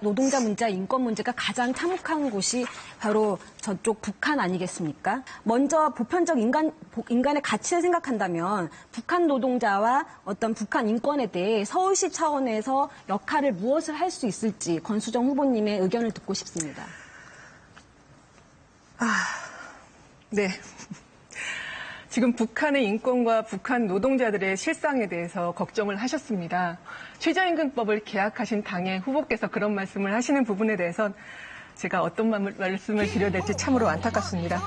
노동자 문제, 인권 문제가 가장 참혹한 곳이 바로 저쪽 북한 아니겠습니까? 먼저 보편적 인간의 가치를 생각한다면 북한 노동자와 어떤 북한 인권에 대해 서울시 차원에서 역할을 무엇을 할 수 있을지 권수정 후보님의 의견을 듣고 싶습니다. 네. 지금 북한의 인권과 북한 노동자들의 실상에 대해서 걱정을 하셨습니다. 최저임금법을 계약하신 당의 후보께서 그런 말씀을 하시는 부분에 대해선 제가 어떤 말씀을 드려야 될지 참으로 안타깝습니다.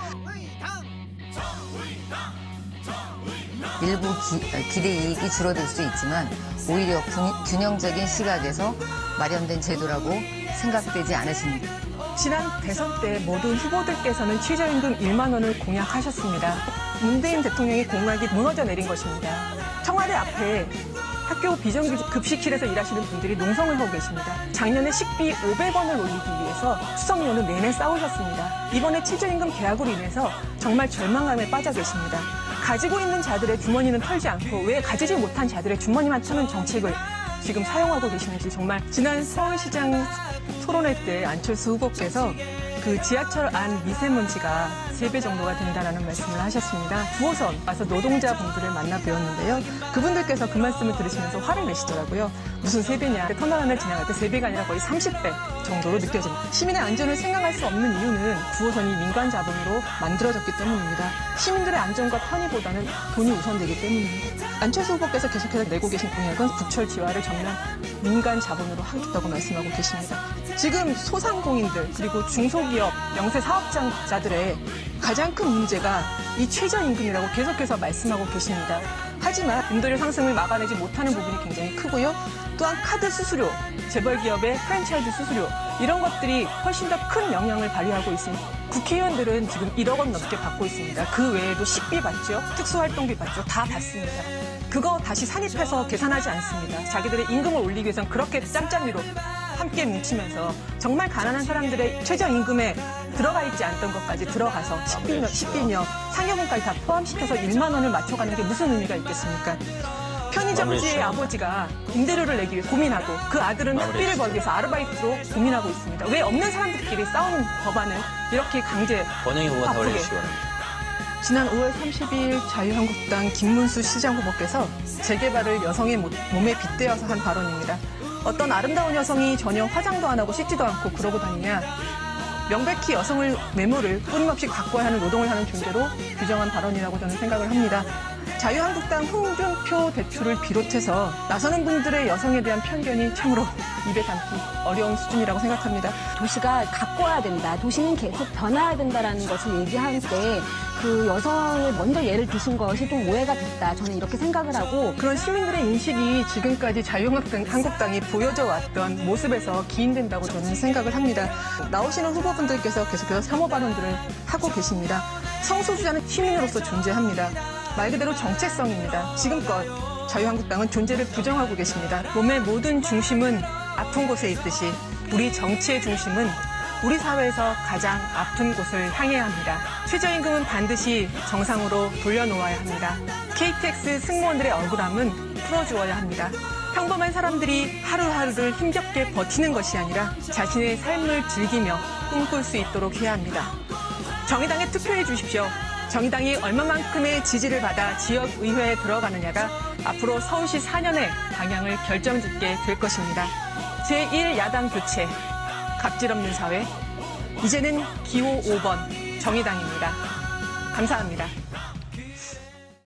일부 기대 이익이 줄어들 수 있지만 오히려 균형적인 시각에서 마련된 제도라고 생각되지 않으십니까? 지난 대선 때 모든 후보들께서는 최저임금 1만 원을 공약하셨습니다. 문재인 대통령의 공약이 무너져 내린 것입니다. 청와대 앞에 학교 비정규급식실에서 일하시는 분들이 농성을 하고 계십니다. 작년에 식비 500원을 올리기 위해서 추석 연휴 내내 싸우셨습니다. 이번에 최저임금 계약으로 인해서 정말 절망감에 빠져 계십니다. 가지고 있는 자들의 주머니는 털지 않고 왜 가지지 못한 자들의 주머니만 터는 정책을 지금 사용하고 계시는지 정말 지난 서울시장 토론회 때 안철수 후보께서 그 지하철 안 미세먼지가 3배 정도가 된다는 말씀을 하셨습니다. 9호선 와서 노동자분들을 만나 뵈었는데요. 그분들께서 그 말씀을 들으시면서 화를 내시더라고요. 무슨 3배냐. 터널 안을 지나갈 때 3배가 아니라 거의 30배 정도로 느껴집니다. 시민의 안전을 생각할 수 없는 이유는 9호선이 민간 자본으로 만들어졌기 때문입니다. 시민들의 안전과 편의보다는 돈이 우선되기 때문입니다. 안철수 후보께서 계속해서 내고 계신 공약은 국철 지화를 전면 민간 자본으로 하겠다고 말씀하고 계십니다. 지금 소상공인들 그리고 중소기업, 영세 사업자들의 가장 큰 문제가 이 최저임금이라고 계속해서 말씀하고 계십니다. 하지만 임대료 상승을 막아내지 못하는 부분이 굉장히 크고요. 또한 카드 수수료, 재벌기업의 프랜차이즈 수수료 이런 것들이 훨씬 더 큰 영향을 발휘하고 있습니다. 국회의원들은 지금 1억 원 넘게 받고 있습니다. 그 외에도 식비 받죠, 특수활동비 받죠, 다 받습니다. 그거 다시 산입해서 계산하지 않습니다. 자기들의 임금을 올리기 위해서는 그렇게 짬짬이로 함께 뭉치면서 정말 가난한 사람들의 최저임금에 들어가 있지 않던 것까지 들어가서 식비며 상여금까지 다 포함시켜서 1만 원을 맞춰가는 게 무슨 의미가 있겠습니까? 편의점주의 아버지가 임대료를 내기 위해 고민하고 그 아들은 학비를 벌기 위해서 아르바이트로 고민하고 있습니다. 왜 없는 사람들끼리 싸우는 법안을 이렇게 강제 바쁘게. 지난 5월 30일 자유한국당 김문수 시장 후보께서 재개발을 여성의 몸에 빗대어서 한 발언입니다. 어떤 아름다운 여성이 전혀 화장도 안 하고 씻지도 않고 그러고 다니냐. 명백히 여성을 매물을 끊임없이 바꿔야 하는 노동을 하는 존재로 규정한 발언이라고 저는 생각을 합니다. 자유한국당 홍준표 대표를 비롯해서 나서는 분들의 여성에 대한 편견이 참으로 입에 담기 어려운 수준이라고 생각합니다. 도시가 가꿔야 된다, 도시는 계속 변화해야 된다는 것을 얘기할 때 그 여성을 먼저 예를 드신 것이 좀 오해가 됐다. 저는 이렇게 생각을 하고 그런 시민들의 인식이 지금까지 자유한국당이 보여져 왔던 모습에서 기인된다고 저는 생각을 합니다. 나오시는 후보분들께서 계속해서 혐오 발언들을 하고 계십니다. 성소수자는 시민으로서 존재합니다. 말 그대로 정체성입니다. 지금껏 자유한국당은 존재를 부정하고 계십니다. 몸의 모든 중심은 아픈 곳에 있듯이 우리 정치의 중심은 우리 사회에서 가장 아픈 곳을 향해야 합니다. 최저임금은 반드시 정상으로 돌려놓아야 합니다. KTX 승무원들의 억울함은 풀어주어야 합니다. 평범한 사람들이 하루하루를 힘겹게 버티는 것이 아니라 자신의 삶을 즐기며 꿈꿀 수 있도록 해야 합니다. 정의당에 투표해 주십시오. 정의당이 얼마만큼의 지지를 받아 지역의회에 들어가느냐가 앞으로 서울시 4년의 방향을 결정짓게 될 것입니다. 제1야당 교체, 갑질 없는 사회, 이제는 기호 5번 정의당입니다. 감사합니다.